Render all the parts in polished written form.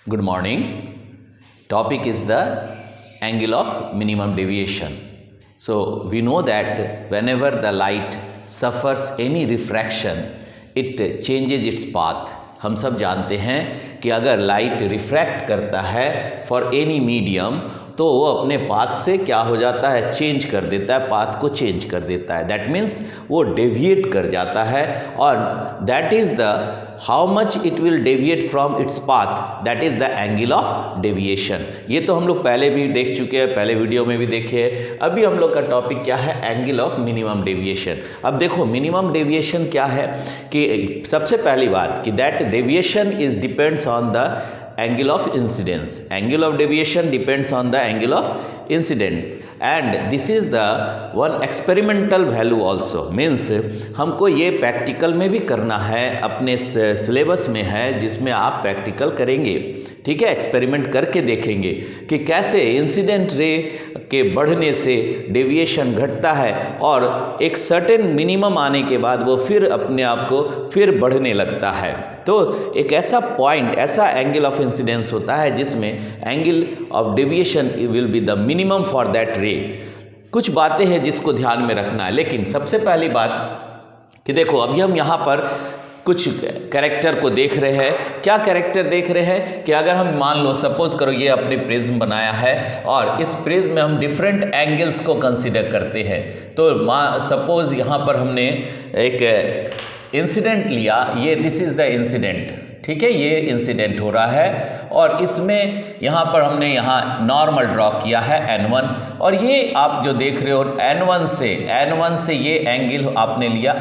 Good morning. Topic is the angle of minimum deviation. So we know that whenever the light suffers any refraction, it changes its path. हम सब जानते हैं कि अगर light refract करता है for any medium तो वो अपने पाथ से क्या हो जाता है, चेंज कर देता है, पाथ को चेंज कर देता है. दैट मीन्स वो डेविएट कर जाता है और that is the how much it will deviate from its path, that is the angle of deviation. ये तो हम लोग पहले भी देख चुके हैं, पहले वीडियो में भी देखे हैं. अभी हम लोग का टॉपिक क्या है, एंगल ऑफ मिनिमम डेविएशन. अब देखो मिनिमम डेविएशन क्या है कि सबसे पहली बात कि that deviation is depends on the angle of incidence. Angle of deviation depends on the angle of incidence and this is the one experimental value also. Means हमको ये प्रैक्टिकल में भी करना है, अपने सिलेबस में है जिसमें आप प्रैक्टिकल करेंगे. ठीक है, एक्सपेरिमेंट करके देखेंगे कि कैसे इंसिडेंट रे के बढ़ने से डेविएशन घटता है और एक सर्टेन मिनिमम आने के बाद वो फिर अपने आप को फिर बढ़ने लगता है. तो एक ऐसा पॉइंट, ऐसा एंगल ऑफ इंसिडेंस होता है जिसमें angle of deviation will be the minimum for that रे. कुछ बातें हैं जिसको ध्यान में रखना है, लेकिन सबसे पहली बात कि देखो अभी हम यहाँ पर कुछ कैरेक्टर को देख रहे हैं. क्या कैरेक्टर देख रहे हैं कि अगर हम मान लो सपोज करो ये अपने प्रिज्म बनाया है और इस प्रिज्म में हम डिफरेंट एंगल्स को कंसीडर करते हैं. तो सपोज यहाँ पर हमने एक इंसिडेंट लिया, ये दिस इज़ द इंसिडेंट. ठीक है, ये इंसिडेंट हो रहा है और इसमें यहाँ पर हमने यहाँ नॉर्मल ड्रॉ किया है n1 और ये आप जो देख रहे हो n1 से ये एंगल आपने लिया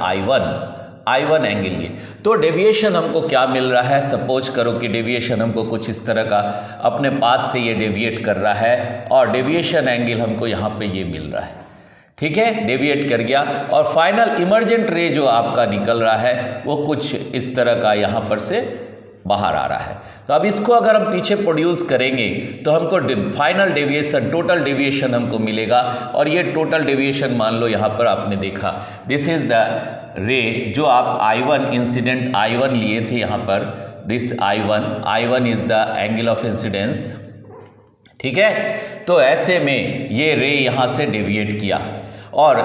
I1 एंगल लिए. तो डेविएशन हमको क्या मिल रहा है, सपोज करो कि डेविएशन हमको कुछ इस तरह का अपने पाथ से ये डेविएट कर रहा है और डेविएशन एंगल हमको यहाँ पे ये मिल रहा है. ठीक है, डेविएट कर गया और फाइनल इमर्जेंट रे जो आपका निकल रहा है वो कुछ इस तरह का यहाँ पर से बाहर आ रहा है. तो अब इसको अगर हम पीछे प्रोड्यूस करेंगे तो हमको फाइनल डेविएशन, टोटल डेविएशन हमको मिलेगा और ये टोटल डेविएशन मान लो यहाँ पर आपने देखा, दिस इज द रे जो आप I1 इंसिडेंट I1 लिए थे यहाँ पर, this I1 is the angle of incidence. ठीक है, तो ऐसे में ये रे यहाँ से डेविएट किया और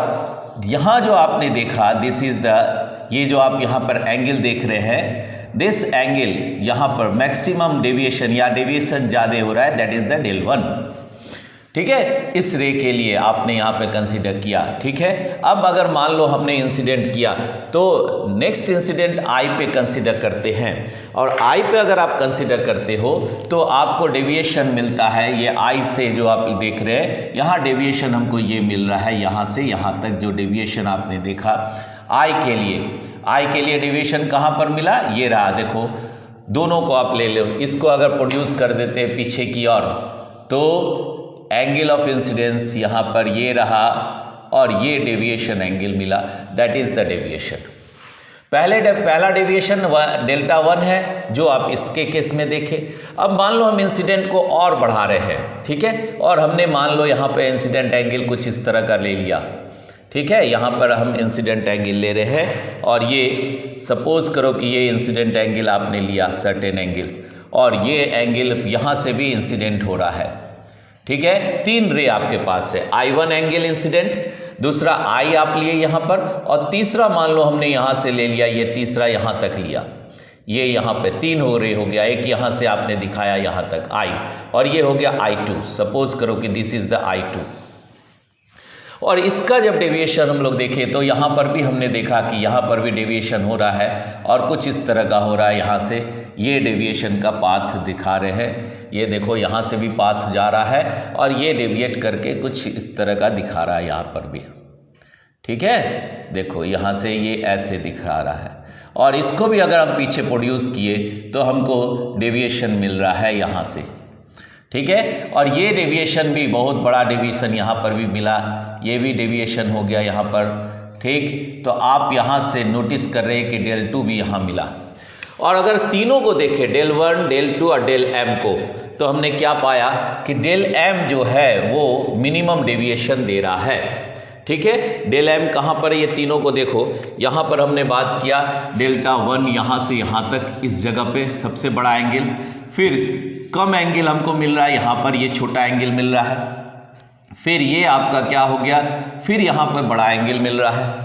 यहाँ जो आपने देखा दिस इज द, ये जो आप यहाँ पर एंगल देख रहे हैं, दिस एंगल यहाँ पर मैक्सिमम डेविएशन या डेविएशन ज़्यादा हो रहा है, दैट इज द del 1. ठीक है, इस रे के लिए आपने यहाँ पे कंसीडर किया. ठीक है, अब अगर मान लो हमने इंसिडेंट किया तो नेक्स्ट इंसिडेंट I पे कंसीडर करते हैं और I पे अगर आप कंसीडर करते हो तो आपको डेविएशन मिलता है ये I से जो आप देख रहे हैं, यहाँ डेविएशन हमको ये मिल रहा है, यहाँ से यहाँ तक जो डेविएशन आपने देखा I के लिए डेविएशन कहाँ पर मिला, ये रहा. देखो दोनों को आप ले लो, इसको अगर प्रोड्यूस कर देते हैं पीछे की ओर तो एंगल ऑफ इंसिडेंस यहाँ पर ये रहा और ये डेविएशन एंगल मिला, दैट इज द डेविएशन. पहला डेविएशन डेल्टा 1 है जो आप इसके केस में देखें. अब मान लो हम इंसिडेंट को और बढ़ा रहे हैं. ठीक है, और हमने मान लो यहाँ पे इंसिडेंट एंगल कुछ इस तरह का ले लिया. ठीक है, यहाँ पर हम इंसिडेंट एंगल ले रहे हैं और ये सपोज करो कि ये इंसिडेंट एंगल आपने लिया सर्टेन एंगल और ये एंगल यहाँ से भी इंसिडेंट हो रहा है. ठीक है, 3 रे आपके पास है, I1 एंगल इंसिडेंट, दूसरा I आप लिए यहाँ पर और तीसरा मान लो हमने यहाँ से ले लिया, ये तीसरा यहाँ तक लिया, ये यहाँ पे 3 रे हो गया. एक यहाँ से आपने दिखाया यहाँ तक I और ये हो गया I2. सपोज करो कि दिस इज द I2 और इसका जब डेविएशन हम लोग देखें तो यहाँ पर भी हमने देखा कि यहाँ पर भी डेविएशन हो रहा है और कुछ इस तरह का हो रहा है. यहाँ से ये डेविएशन का पाथ दिखा रहे हैं, ये देखो यहाँ से भी पाथ जा रहा है और ये डेविएट करके कुछ इस तरह का दिखा रहा है यहाँ पर भी. ठीक है, देखो यहाँ से ये ऐसे दिखा रहा है और इसको भी अगर हम पीछे प्रोड्यूस किए तो हमको डेविएशन मिल रहा है यहाँ से. ठीक है, और ये डेविएशन भी बहुत बड़ा डेविएशन यहाँ पर भी मिला, ये भी डेविएशन हो गया यहाँ पर. ठीक, तो आप यहाँ से नोटिस कर रहे हैं कि del 2 भी यहाँ मिला. और अगर तीनों को देखें del 1, del 2 और del m को, तो हमने क्या पाया कि del m जो है वो मिनिमम डेविएशन दे रहा है. ठीक है, del m कहाँ पर है, ये तीनों को देखो, यहाँ पर हमने बात किया डेल्टा 1 यहाँ से यहाँ तक इस जगह पे सबसे बड़ा एंगल, फिर कम एंगल हमको मिल रहा है, यहाँ पर ये छोटा एंगल मिल रहा है, फिर ये आपका क्या हो गया, फिर यहाँ पर बड़ा एंगल मिल रहा है।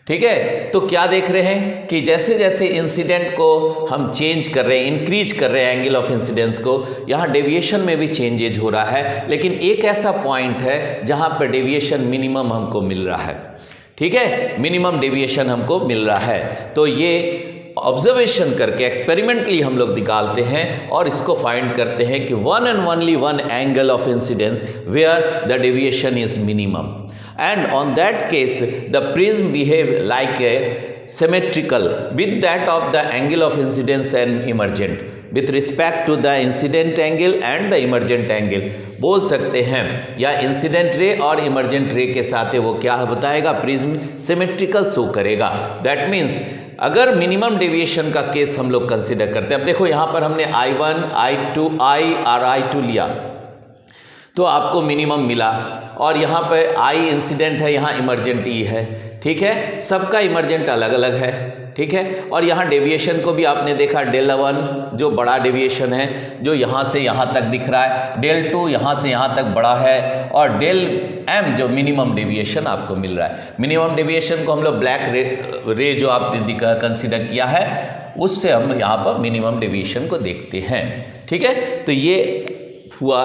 ठीक है, तो क्या देख रहे हैं कि जैसे जैसे इंसिडेंट को हम चेंज कर रहे हैं, इंक्रीज कर रहे हैं एंगल ऑफ इंसिडेंस को, यहाँ डेविएशन में भी चेंजेज हो रहा है, लेकिन एक ऐसा पॉइंट है जहाँ पर डेविएशन मिनिमम हमको मिल रहा है। ठीक है, मिनिमम डेविएशन हमको मिल रहा है। तो ये ऑब्जर्वेशन करके एक्सपेरिमेंटली हम लोग निकालते हैं और इसको फाइंड करते हैं कि one and only one angle of incidence where the deviation is minimum, and on that case the prism behave like a symmetrical with that of the angle of incidence and emergent with respect to the incident angle and the emergent angle। बोल सकते हैं या incident ray और emergent रे के साथ वो क्या बताएगा, प्रिज्म सिमेट्रिकल शो करेगा। दैट मीन्स अगर मिनिमम डेविएशन का केस हम लोग कंसिडर करते हैं, अब देखो यहाँ पर हमने I1, I2, I और I2 लिया तो आपको मिनिमम मिला, और यहाँ पे I इंसिडेंट है, यहाँ इमर्जेंट E है। ठीक है, सबका इमर्जेंट अलग अलग है। ठीक है, और यहाँ डेविएशन को भी आपने देखा, डेल 1 जो बड़ा डेविएशन है जो यहाँ से यहाँ तक दिख रहा है, डेल 2 यहाँ से यहाँ तक बड़ा है, और डेल M जो मिनिमम डेविएशन आपको मिल रहा है। मिनिमम डेविएशन को हम लोग ब्लैक रे जो आपने कंसिडर किया है उससे हम यहाँ पर मिनिमम डेविएशन को देखते हैं। ठीक है, तो ये हुआ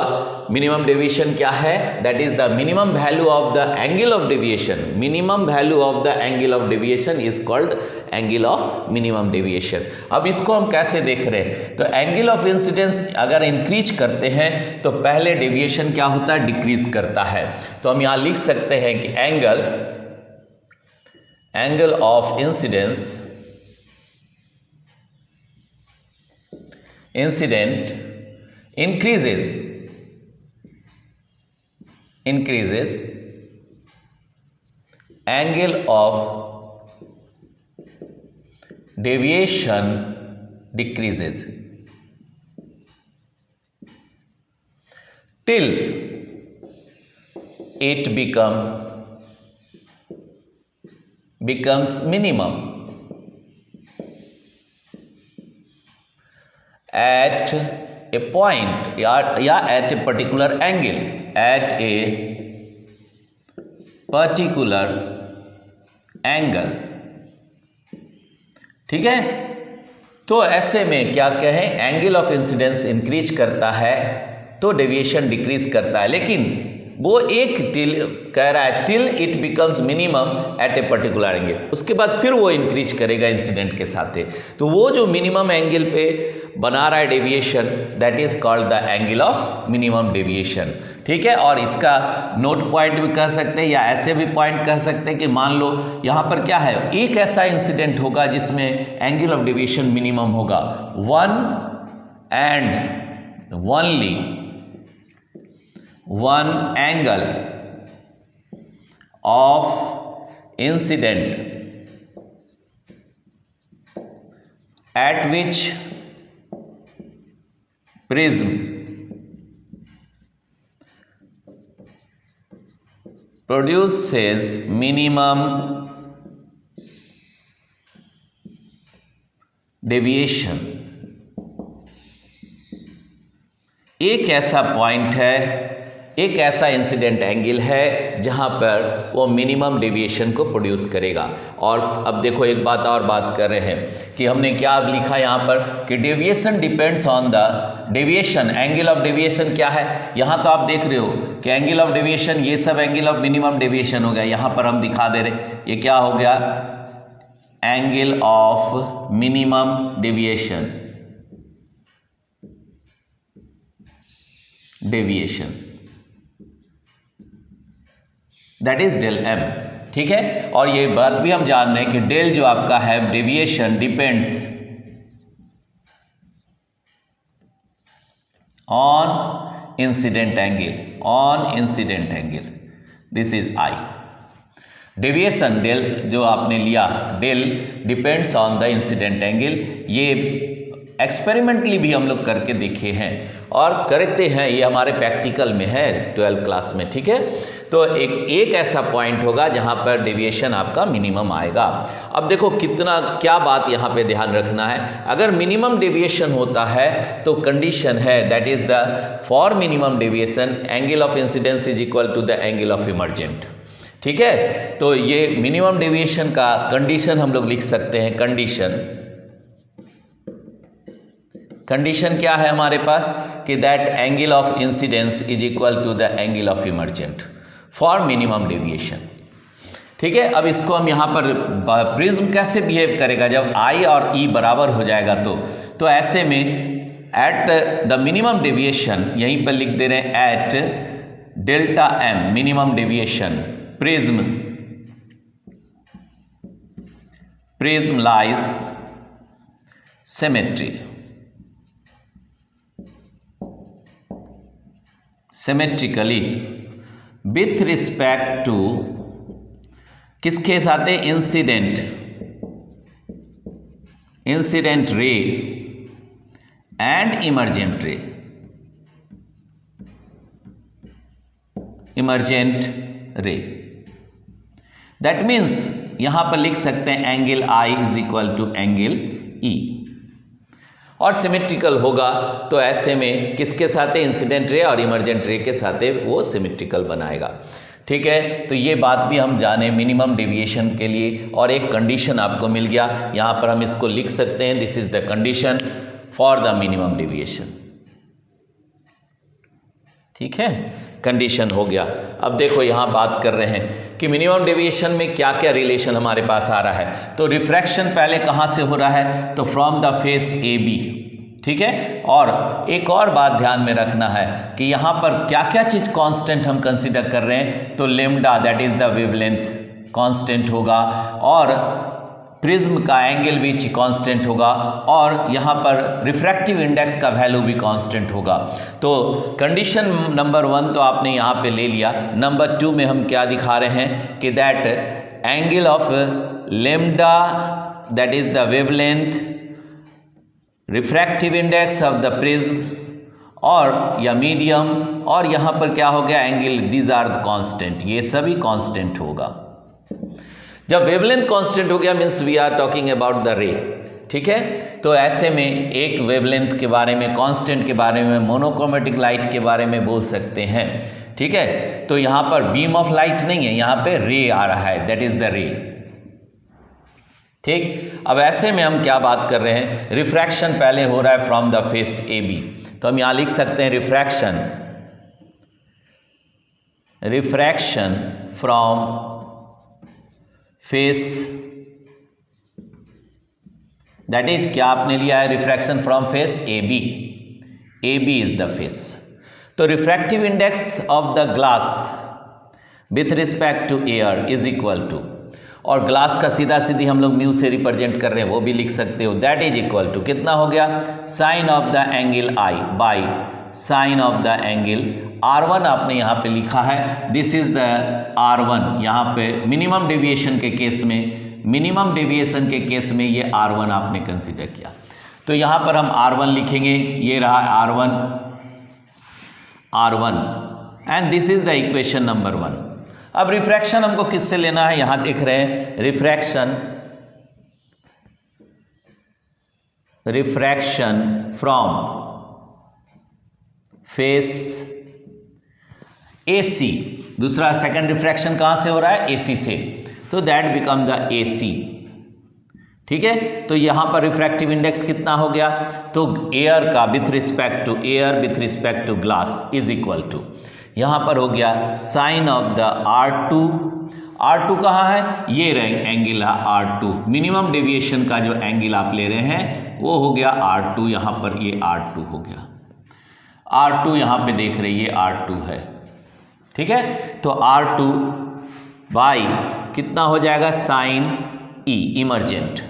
मिनिमम डेविएशन क्या है, that is the minimum value of the angle of deviation. Minimum value of the angle of deviation is called angle of minimum deviation. अब इसको हम कैसे देख रहे हैं, तो एंगल ऑफ इंसिडेंस अगर इंक्रीज करते हैं तो पहले डेविएशन क्या होता है, डिक्रीज करता है। तो हम यहां लिख सकते हैं कि angle of incident increases angle of deviation decreases till it becomes minimum at a point या at a particular angle, at a particular angle। ठीक है, तो ऐसे में क्या कहें, एंगल ऑफ इंसिडेंस इंक्रीज करता है तो डेविएशन डिक्रीज करता है, लेकिन वो एक टिल कह रहा है till it becomes minimum at a particular angle, उसके बाद फिर वो इंक्रीज करेगा इंसिडेंट के साथ। तो वो जो मिनिमम एंगल पे बना रहा है deviation, that is called the angle of minimum deviation. ठीक है, और इसका नोट पॉइंट भी कह सकते हैं या ऐसे भी पॉइंट कह सकते हैं कि मान लो यहाँ पर क्या है, एक ऐसा इंसिडेंट होगा जिसमें एंगल ऑफ डेविएशन मिनिमम होगा, one and only one angle of incident at which prism produces minimum deviation। एक ऐसा पॉइंट है, एक ऐसा इंसिडेंट एंगल है जहां पर वो मिनिमम डेविएशन को प्रोड्यूस करेगा। और अब देखो एक बात और बात कर रहे हैं कि हमने क्या लिखा यहाँ पर कि deviation depends on the deviation. Angle of deviation क्या है, यहाँ तो आप देख रहे हो कि एंगल ऑफ डेविएशन ये सब एंगल ऑफ मिनिमम डेविएशन हो गया, यहाँ पर हम दिखा दे रहे ये क्या हो गया, angle of minimum deviation that is del M. ठीक है, और ये बात भी हम जान रहे हैं कि डेल जो आपका है deviation depends on incident angle, this is I. Deviation del जो आपने लिया, del depends on the incident angle, ये एक्सपेरिमेंटली भी हम लोग करके देखे हैं और करते हैं, ये हमारे प्रैक्टिकल में है 12th क्लास में, ठीक है। तो एक ऐसा पॉइंट होगा जहां पर डेविएशन आपका मिनिमम आएगा। अब देखो कितना क्या बात यहां पे ध्यान रखना है, अगर मिनिमम डेविएशन होता है तो कंडीशन है that is the for minimum deviation angle of incidence is equal to the angle of emergent, ठीक है। तो ये मिनिमम डेविएशन का कंडीशन हम लोग लिख सकते हैं। कंडीशन क्या है हमारे पास कि that angle of incidence is equal to the angle of emergent for minimum deviation, ठीक है। अब इसको हम यहाँ पर प्रिज्म कैसे बिहेव करेगा जब I और E बराबर हो जाएगा, तो ऐसे में एट द मिनिमम डेविएशन, यहीं पर लिख दे रहे हैं at delta M minimum deviation prism lies symmetrically with respect to किसके साथ है, incident ray and emergent ray. That means यहां पर लिख सकते हैं angle I is equal to angle E, और सिमेट्रिकल होगा तो ऐसे में किसके साथ है, इंसिडेंट रे और इमर्जेंट रे के साथ वो सिमेट्रिकल बनाएगा, ठीक है। तो ये बात भी हम जाने मिनिमम डेविएशन के लिए, और एक कंडीशन आपको मिल गया, यहाँ पर हम इसको लिख सकते हैं this is the condition for the minimum deviation, ठीक है। कंडीशन हो गया। अब देखो यहाँ बात कर रहे हैं कि मिनिमम डेविएशन में क्या क्या रिलेशन हमारे पास आ रहा है। तो रिफ्रैक्शन पहले कहाँ से हो रहा है, तो फ्रॉम द फेस AB, ठीक है। और एक और बात ध्यान में रखना है कि यहाँ पर क्या क्या चीज़ कांस्टेंट हम कंसीडर कर रहे हैं, तो lambda that is the wavelength constant होगा, और प्रिज्म का एंगल भी कांस्टेंट होगा, और यहाँ पर रिफ्रैक्टिव इंडेक्स का वैल्यू भी कांस्टेंट होगा। तो कंडीशन नंबर 1 तो आपने यहाँ पे ले लिया। नंबर 2 में हम क्या दिखा रहे हैं कि that angle of lambda that is the wavelength, refractive index of the prism और या मीडियम, और यहाँ पर क्या हो गया angle, these are the constant, ये सभी कांस्टेंट होगा। जब वेवलेंथ कांस्टेंट हो गया means we are talking about the ray, ठीक है। तो ऐसे में एक वेवलेंथ के बारे में, कांस्टेंट के बारे में, मोनोक्रोमेटिक लाइट के बारे में बोल सकते हैं, ठीक है। तो यहाँ पर बीम ऑफ लाइट नहीं है, यहाँ पे रे आ रहा है, दैट इज द रे, ठीक। अब ऐसे में हम क्या बात कर रहे हैं, रिफ्रैक्शन पहले हो रहा है फ्रॉम द फेस AB, तो हम यहाँ लिख सकते हैं refraction from face, that is क्या आपने लिया है, refraction from face AB is the face. तो refractive index of the glass with respect to air is equal to, और ग्लास का सीधा सीधी हम लोग म्यू से रिप्रेजेंट कर रहे हैं, वो भी लिख सकते हो, दैट इज इक्वल टू कितना हो गया, sine of the angle I by sine of the angle R1 आपने यहाँ पे लिखा है, दिस इज द R1। यहाँ पे मिनिमम डेविएशन के केस में ये R1 आपने कंसीडर किया, तो यहाँ पर हम R1 लिखेंगे, ये रहा R1 and this is the equation number 1। अब रिफ्रैक्शन हमको किससे लेना है, यहाँ देख रहे हैं रिफ्रैक्शन फ्रॉम फेस AC, दूसरा सेकंड रिफ्रैक्शन कहाँ से हो रहा है, AC से, तो दैट बिकम द AC, ठीक है। तो यहाँ पर रिफ्रैक्टिव इंडेक्स कितना हो गया, तो एयर का with respect to glass is equal to, यहाँ पर हो गया साइन ऑफ द R2 कहाँ है, ये एंगल है R2, मिनिमम डेविएशन का जो एंगल आप ले रहे हैं वो हो गया R2, यहाँ पर ये R2 हो गया, R2 यहाँ पे देख रहे ये R2 है, ठीक है। तो R2 बाई कितना हो जाएगा, साइन E इमर्जेंट,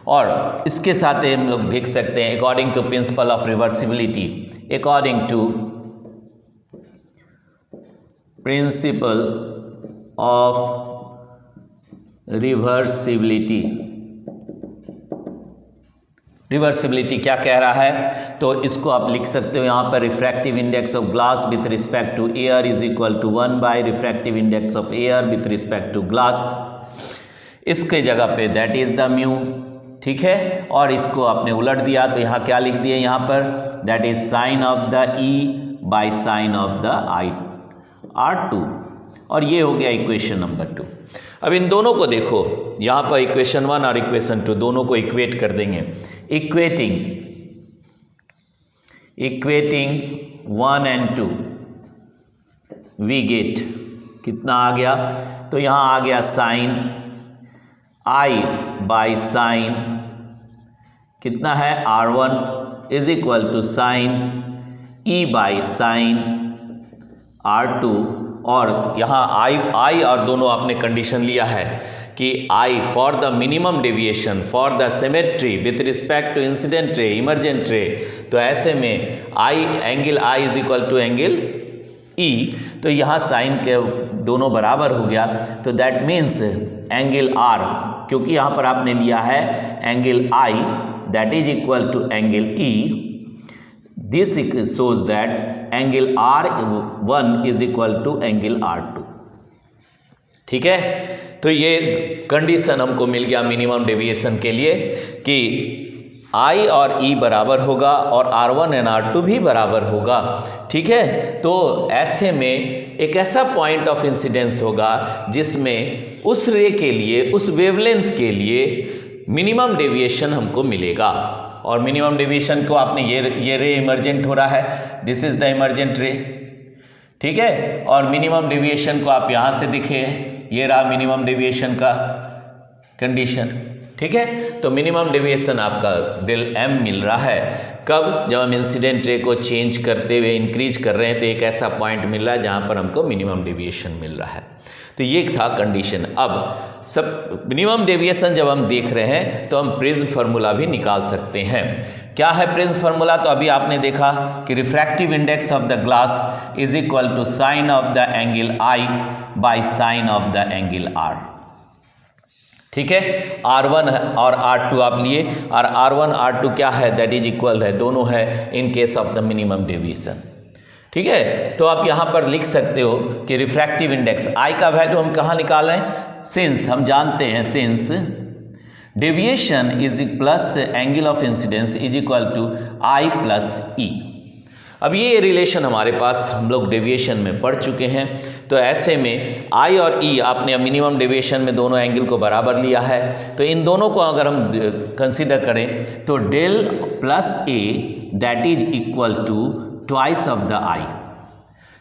और इसके साथ हम लोग देख सकते हैं according to principle of reversibility, reversibility क्या कह रहा है, तो इसको आप लिख सकते हो यहाँ पर refractive index of glass with respect to air is equal to 1 by refractive index of air with respect to glass. इसके जगह पे दैट इज द म्यू, ठीक है। और इसको आपने उलट दिया तो यहाँ क्या लिख दिए, यहाँ पर that is sine of the E bye sine of the I R2, और ये हो गया इक्वेशन नंबर 2। अब इन दोनों को देखो, यहाँ पर इक्वेशन 1 और इक्वेशन 2 दोनों को इक्वेट कर देंगे। इक्वेटिंग 1 and 2 वी गेट कितना आ गया, तो यहाँ आ गया साइन आई बाई साइन कितना है R1 is equal to sine E by sine R2, और यहाँ आई और दोनों आपने कंडीशन लिया है कि I for the minimum deviation for the symmetry with respect to incident ray emergent ray, तो ऐसे में I angle I is equal to angle E, तो यहाँ साइन के दोनों बराबर हो गया, तो दैट मीन्स एंगल आर, क्योंकि यहाँ पर आपने लिया है angle I that is equal to angle E, this shows that angle R1 is equal to angle R2, ठीक है। तो ये कंडीशन हमको मिल गया मिनिमम डेविएशन के लिए कि I और E बराबर होगा और R1 एंड R2 भी बराबर होगा, ठीक है। तो ऐसे में एक ऐसा पॉइंट ऑफ इंसिडेंस होगा जिसमें उस रे के लिए, उस वेवलेंथ के लिए मिनिमम डेविएशन हमको मिलेगा। और मिनिमम डेविएशन को आपने ये रे इमरजेंट हो रहा है, this is the emergent ray, ठीक है। और मिनिमम डेविएशन को आप यहाँ से दिखे, ये रहा मिनिमम डेविएशन का कंडीशन, ठीक है। तो मिनिमम डेविएशन आपका डेल m मिल रहा है कब, जब हम इंसिडेंट रे को चेंज करते हुए इंक्रीज कर रहे हैं, तो एक ऐसा पॉइंट मिल रहा है जहाँ पर हमको मिनिमम डेविएशन मिल रहा है। तो ये था कंडीशन। अब सब मिनिमम डेविएशन जब हम देख रहे हैं तो हम प्रिज्म फार्मूला भी निकाल सकते हैं। क्या है प्रिज्म फार्मूला, तो अभी आपने देखा कि refractive index of the glass is equal to sine of the angle I by sine of the angle R, ठीक है। R1 और R2 आप लिए, और R1 R2 क्या है, दैट इज इक्वल है, दोनों है in case of the minimum deviation, ठीक है। तो आप यहाँ पर लिख सकते हो कि रिफ्रैक्टिव इंडेक्स I का वैल्यू हम कहाँ निकाल रहे हैं, सिंस हम जानते हैं since deviation is plus angle of incidence is equal to I plus E। अब ये रिलेशन हमारे पास हम लोग डेविएशन में पढ़ चुके हैं, तो ऐसे में I और E आपने मिनिमम डेविएशन में दोनों एंगल को बराबर लिया है, तो इन दोनों को अगर हम कंसीडर करें तो del plus A that is equal to twice of the I,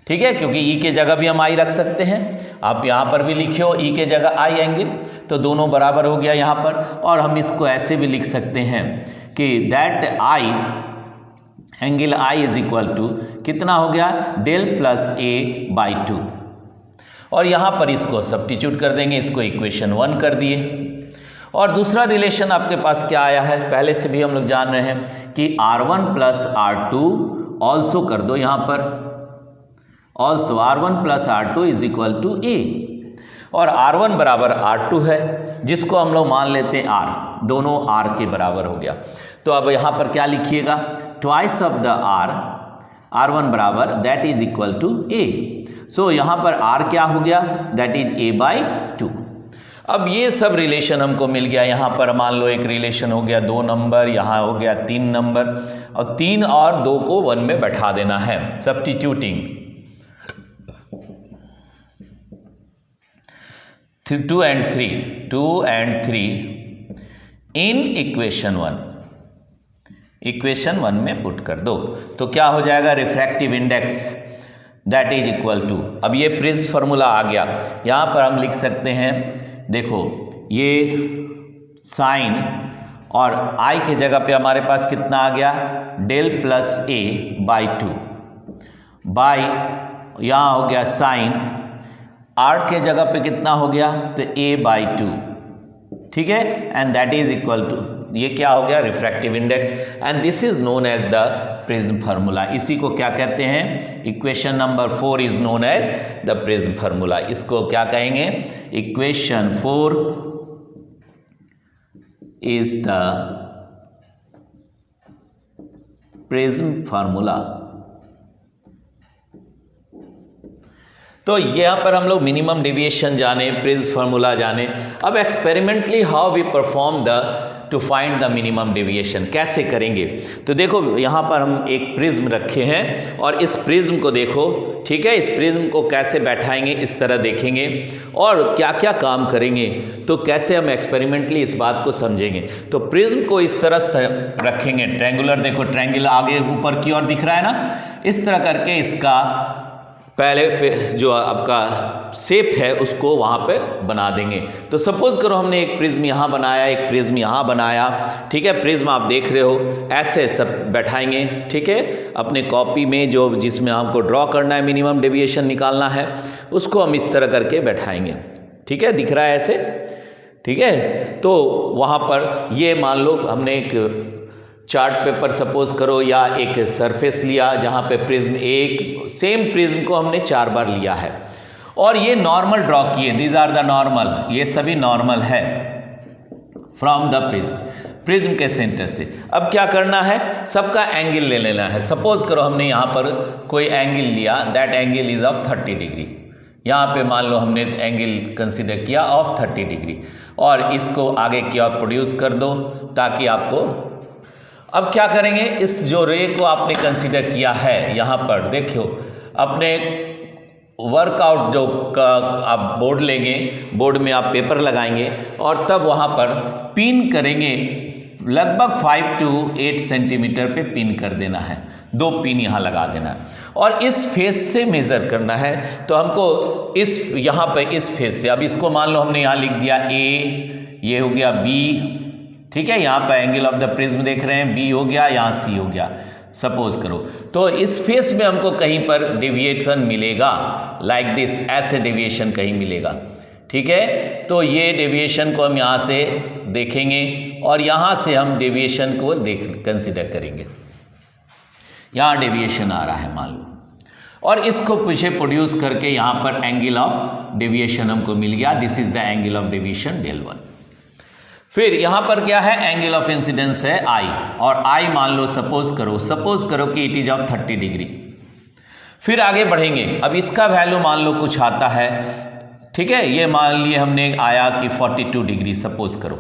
ठीक है, क्योंकि E के जगह भी हम I रख सकते हैं, आप यहाँ पर भी लिखे हो E के जगह I एंगल, तो दोनों बराबर हो गया यहाँ पर। और हम इसको ऐसे भी लिख सकते हैं कि that I angle I is equal to कितना हो गया, डेल प्लस A बाई 2, और यहाँ पर इसको सब्स्टिट्यूट कर देंगे, इसको इक्वेशन 1 कर दिए। और दूसरा रिलेशन आपके पास क्या आया है, पहले से भी हम लोग जान रहे हैं कि R1 प्लस R2 ऑल्सो कर दो, यहाँ पर also R1 plus R2 is equal to A, और R1 बराबर R2 है जिसको हम लोग मान लेते हैं R, दोनों R के बराबर हो गया। तो अब यहाँ पर क्या लिखिएगा, ट्वाइस ऑफ द R1 बराबर that is equal to A। So यहाँ पर R क्या हो गया, दैट इज A बाई 2। अब ये सब रिलेशन हमको मिल गया, यहाँ पर मान लो एक रिलेशन हो गया 2 नंबर, यहाँ हो गया 3 नंबर, और 3 और 2 को 1 में बैठा देना है, सब्स्टिट्यूटिंग 2 and 3 इन इक्वेशन 1 में पुट कर दो, तो क्या हो जाएगा, refractive index that is equal to, अब ये प्रिज्म फार्मूला आ गया, यहाँ पर हम लिख सकते हैं, देखो ये साइन और I के जगह पे हमारे पास कितना आ गया, del plus A by 2 by, यहाँ हो गया साइन, R के जगह पे कितना हो गया, तो A बाई 2, ठीक है, and that is equal to, ये क्या हो गया, refractive index, and this is known as the prism formula. इसी को क्या कहते हैं, equation number 4 is known as the prism formula. इसको क्या कहेंगे, equation 4 is the prism formula. तो यहाँ पर हम लोग मिनिमम डेविएशन जाने, प्रिज्म फार्मूला जाने। अब experimentally how we perform to find the minimum deviation, कैसे करेंगे? तो देखो यहाँ पर हम एक प्रिज्म रखे हैं और इस प्रिज्म को देखो, ठीक है, इस प्रिज्म को कैसे बैठाएंगे, इस तरह देखेंगे और क्या क्या काम करेंगे, तो कैसे हम एक्सपेरिमेंटली इस बात को समझेंगे। तो प्रिज्म को इस तरह से रखेंगे, ट्रायंगुलर, देखो ट्रायंगल आगे ऊपर की ओर दिख रहा है ना, इस तरह करके इसका पहले जो आपका शेप है उसको वहाँ पे बना देंगे। तो सपोज करो हमने एक प्रिज्म यहाँ बनाया, एक प्रिज्म यहाँ बनाया, ठीक है, प्रिज्म आप देख रहे हो, ऐसे सब बैठाएंगे, ठीक है, अपने कॉपी में जो जिसमें हमको ड्रॉ करना है, मिनिमम डेविएशन निकालना है, उसको हम इस तरह करके बैठाएंगे, ठीक है, दिख रहा है ऐसे, ठीक है। तो वहाँ पर ये मान लो हमने एक चार्ट पेपर सपोज करो या एक सरफेस लिया जहाँ पे प्रिज्म, एक सेम प्रिज्म को हमने 4 बार लिया है और ये नॉर्मल ड्रॉ किए, दीज आर द नॉर्मल, ये सभी नॉर्मल है फ्रॉम द प्रिज्म, प्रिज्म के सेंटर से। अब क्या करना है, सबका एंगल ले लेना है। सपोज करो हमने यहाँ पर कोई एंगल लिया, that angle is of 30 degree, यहाँ पे मान लो हमने एंगल कंसीडर किया ऑफ 30 डिग्री और इसको आगे की ओर प्रोड्यूस कर दो ताकि आपको, अब क्या करेंगे, इस जो रे को आपने कंसीडर किया है यहाँ पर देखियो, अपने वर्कआउट जो आप बोर्ड लेंगे, बोर्ड में आप पेपर लगाएंगे और तब वहाँ पर पिन करेंगे, लगभग 5 to 8 सेंटीमीटर पे पिन कर देना है, 2 पिन यहाँ लगा देना है और इस फेस से मेज़र करना है। तो हमको इस यहाँ पे इस फेस से, अब इसको मान लो हमने यहाँ लिख दिया A, ये हो गया B, ठीक है, यहाँ पर एंगल ऑफ द प्रिज्म देख रहे हैं, B हो गया, यहाँ C हो गया, सपोज करो। तो इस फेस में हमको कहीं पर डेविएशन मिलेगा, लाइक दिस, ऐसे डेविएशन कहीं मिलेगा, ठीक है। तो ये डेविएशन को हम यहाँ से देखेंगे और यहाँ से हम डेविएशन को कंसीडर करेंगे, यहाँ डेविएशन आ रहा है मान लो, और इसको पीछे प्रोड्यूस करके यहाँ पर एंगल ऑफ डेविएशन हमको मिल गया, this is the angle of deviation del 1। फिर यहाँ पर क्या है, एंगल ऑफ इंसिडेंस है I और I मान लो सपोज करो कि इट इज ऑफ 30 डिग्री। फिर आगे बढ़ेंगे, अब इसका वैल्यू मान लो कुछ आता है, ठीक है, ये मान लिए हमने आया कि 42 डिग्री सपोज करो,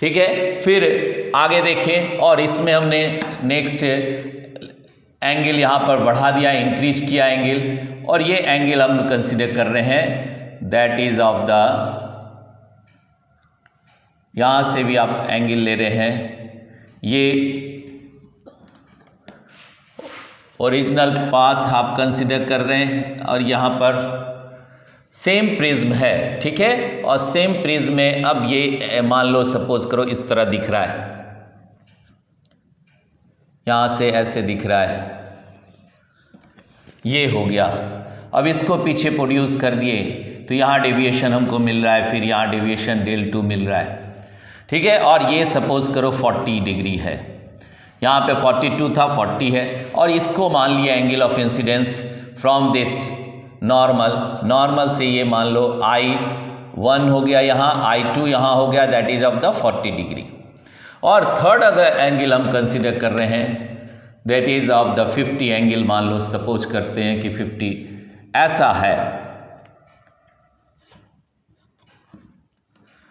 ठीक है। फिर आगे देखें और इसमें हमने नेक्स्ट एंगल यहाँ पर बढ़ा दिया, इंक्रीज किया एंगल, और ये एंगल हम कंसिडर कर रहे हैं दैट इज ऑफ द, यहाँ से भी आप एंगल ले रहे हैं, ये ओरिजिनल पाथ आप कंसिडर कर रहे हैं और यहाँ पर सेम प्रिज्म है, ठीक है, और सेम प्रिज्म में अब ये मान लो सपोज करो इस तरह दिख रहा है, यहाँ से ऐसे दिख रहा है, ये हो गया। अब इसको पीछे प्रोड्यूस कर दिए तो यहाँ डेविएशन हमको मिल रहा है, फिर यहाँ डेविएशन del 2 मिल रहा है, ठीक है, और ये सपोज करो 40 डिग्री है, यहाँ पे 42 था, 40 है, और इसको मान लिया angle of incidence from this normal से ये मान लो I1 हो गया, यहाँ I2 यहाँ हो गया, that is of the 40 degree. और थर्ड अगर एंगल हम कंसिडर कर रहे हैं that is of the 50 angle, मान लो सपोज करते हैं कि 50 ऐसा है,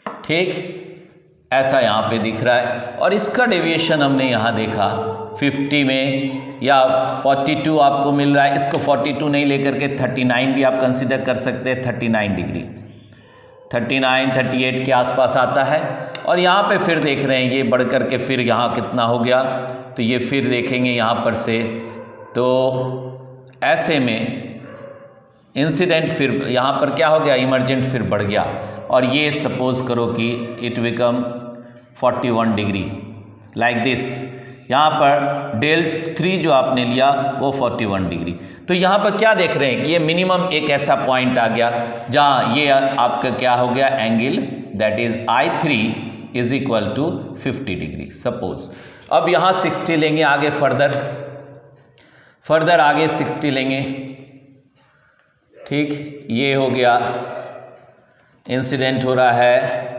ठीक, ऐसा यहाँ पे दिख रहा है, और इसका डेविएशन हमने यहाँ देखा 50 में या 42 आपको मिल रहा है, इसको 42 नहीं लेकर के 39 भी आप कंसिडर कर सकते हैं, 39 डिग्री, 39 38 के आसपास आता है। और यहाँ पे फिर देख रहे हैं ये बढ़ करके फिर यहाँ कितना हो गया, तो ये फिर देखेंगे यहाँ पर से, तो ऐसे में इंसिडेंट फिर यहाँ पर क्या हो गया, इमरजेंट फिर बढ़ गया, और ये सपोज करो कि it become 41 degree like this. यहाँ पर del 3 जो आपने लिया वो 41 डिग्री। तो यहाँ पर क्या देख रहे हैं कि ये मिनिमम एक ऐसा पॉइंट आ गया जहाँ ये आपका क्या हो गया, angle that is I3 is equal to 50 degree suppose. अब यहाँ 60 लेंगे, आगे फर्दर आगे 60 लेंगे, ठीक, ये हो गया, इंसिडेंट हो रहा है,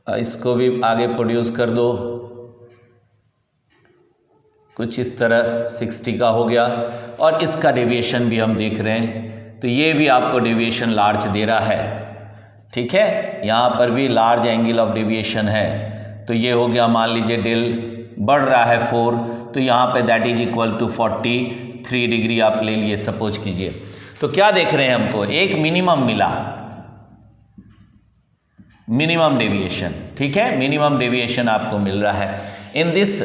इसको भी आगे प्रोड्यूस कर दो, कुछ इस तरह 60 का हो गया, और इसका डेविएशन भी हम देख रहे हैं, तो ये भी आपको डेविएशन लार्ज दे रहा है, ठीक है। यहाँ पर भी लार्ज एंगल ऑफ डेविएशन है, तो ये हो गया, मान लीजिए डेल बढ़ रहा है 4, तो यहाँ पे that is equal to 43 degree आप ले लिए सपोज कीजिए। तो क्या देख रहे हैं, हमको एक मिनिमम मिला, मिनिमम डेविएशन, ठीक है, मिनिमम डेविएशन आपको मिल रहा है इन दिस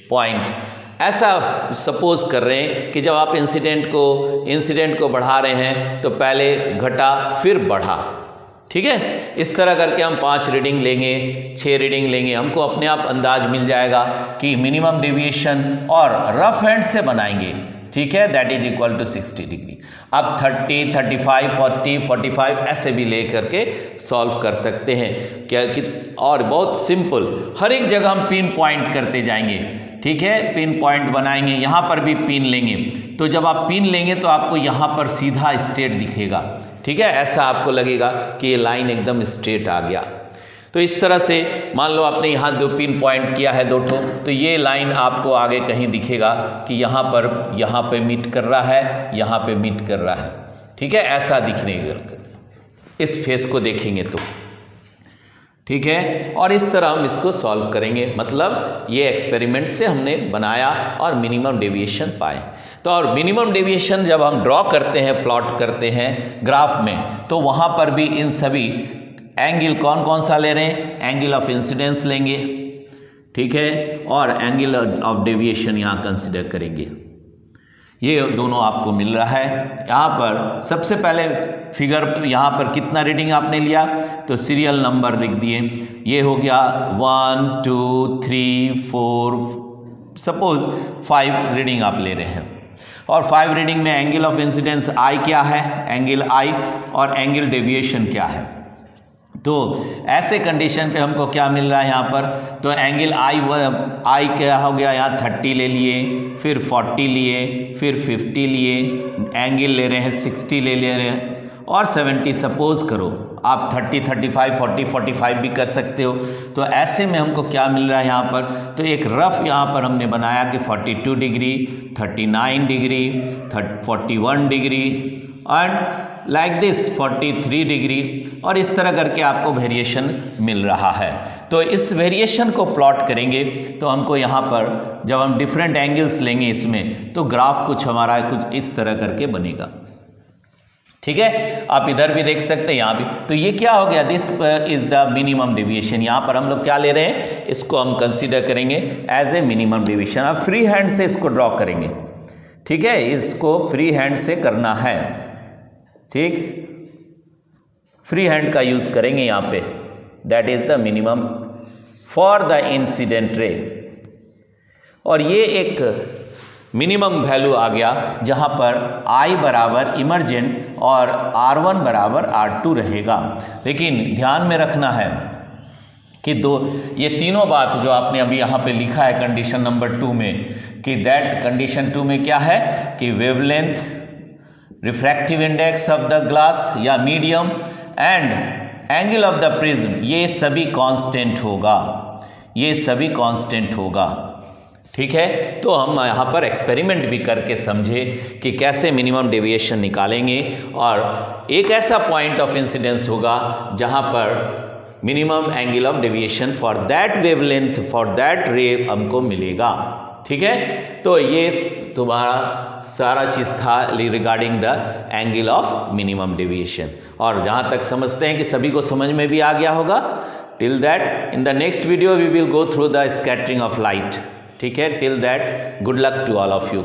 पॉइंट। ऐसा सपोज कर रहे हैं कि जब आप इंसिडेंट को बढ़ा रहे हैं तो पहले घटा फिर बढ़ा, ठीक है। इस तरह करके हम 5 रीडिंग लेंगे, 6 रीडिंग लेंगे, हमको अपने आप अंदाज मिल जाएगा कि मिनिमम डेविएशन, और रफ हैंड से बनाएंगे, ठीक है, that is equal to 60 degree. अब 30, 35, 40, 45 ऐसे भी ले करके सॉल्व कर सकते हैं क्या कि, और बहुत सिंपल, हर एक जगह हम पिन पॉइंट करते जाएंगे, ठीक है, पिन पॉइंट बनाएंगे, यहाँ पर भी पिन लेंगे, तो जब आप पिन लेंगे तो आपको यहाँ पर सीधा स्ट्रेट दिखेगा, ठीक है, ऐसा आपको लगेगा कि ये लाइन एकदम स्ट्रेट आ गया। तो इस तरह से मान लो आपने यहाँ 2 पिन पॉइंट किया है 2 ठो, तो ये लाइन आपको आगे कहीं दिखेगा कि यहाँ पे मीट कर रहा है, यहाँ पे मीट कर रहा है, ठीक है, ऐसा दिखने इस फेस को देखेंगे तो, ठीक है। और इस तरह हम इसको सॉल्व करेंगे, मतलब ये एक्सपेरिमेंट से हमने बनाया और मिनिमम डेविएशन पाए। तो और मिनिमम डेविएशन जब हम ड्रॉ करते हैं, प्लॉट करते हैं ग्राफ में, तो वहाँ पर भी इन सभी एंगल कौन कौन सा ले रहे हैं, एंगल ऑफ इंसिडेंस लेंगे, ठीक है, और एंगल ऑफ डेविएशन यहाँ कंसिडर करेंगे। ये दोनों आपको मिल रहा है। यहाँ पर सबसे पहले फिगर, यहाँ पर कितना रीडिंग आपने लिया, तो सीरियल नंबर लिख दिए, ये हो गया 1 2 3 4, सपोज 5 रीडिंग आप ले रहे हैं, और 5 रीडिंग में एंगल ऑफ इंसिडेंस आई क्या है, एंगल आई, और एंगल डेविएशन क्या है। तो ऐसे कंडीशन पे हमको क्या मिल रहा है यहाँ पर, तो एंगल आई क्या हो गया, यहाँ 30 ले लिए, फिर 40 लिए, फिर 50 लिए, एंगल ले रहे हैं 60 ले रहे हैं, और 70 सपोज करो, आप 30, 35, 40, 45 भी कर सकते हो। तो ऐसे में हमको क्या मिल रहा है यहाँ पर, तो एक रफ यहाँ पर हमने बनाया कि 42 degree, 39 degree, 41 degree, and like this 43 degree, और इस तरह करके आपको वेरिएशन मिल रहा है। तो इस वेरिएशन को प्लॉट करेंगे तो हमको यहाँ पर जब हम डिफरेंट एंगल्स लेंगे इसमें, तो ग्राफ कुछ हमारा कुछ इस तरह करके बनेगा, ठीक है। आप इधर भी देख सकते हैं, यहाँ भी। तो ये क्या हो गया, this is the minimum deviation. यहाँ पर हम लोग क्या ले रहे हैं, इसको हम कंसीडर करेंगे एज ए मिनिमम डेविएशन। आप फ्री हैंड से इसको ड्रॉ करेंगे, ठीक है, इसको फ्री हैंड से करना है, ठीक, फ्री हैंड का यूज करेंगे यहाँ पे, that is the minimum for the incident ray. और ये एक मिनिमम वैल्यू आ गया जहाँ पर I बराबर इमरजेंट और R1 बराबर R2 रहेगा। लेकिन ध्यान में रखना है कि ये तीनों बात जो आपने अभी यहाँ पे लिखा है कंडीशन नंबर 2 में, कि दैट कंडीशन 2 में क्या है कि wavelength, refractive index of the glass या medium, and angle of the prism, ये सभी कांस्टेंट होगा, ये सभी कांस्टेंट होगा, ठीक है। तो हम यहाँ पर एक्सपेरिमेंट भी करके समझे कि कैसे मिनिमम डेविएशन निकालेंगे, और एक ऐसा पॉइंट ऑफ इंसिडेंस होगा जहाँ पर minimum angle of deviation for that wavelength, for that रे हमको मिलेगा, ठीक है। तो ये तुम्हारा सारा चीज़ था regarding the angle of minimum deviation. और जहाँ तक समझते हैं कि सभी को समझ में भी आ गया होगा। Till that in the next video we will go through the scattering of light, ठीक है। Till that good luck to all of you.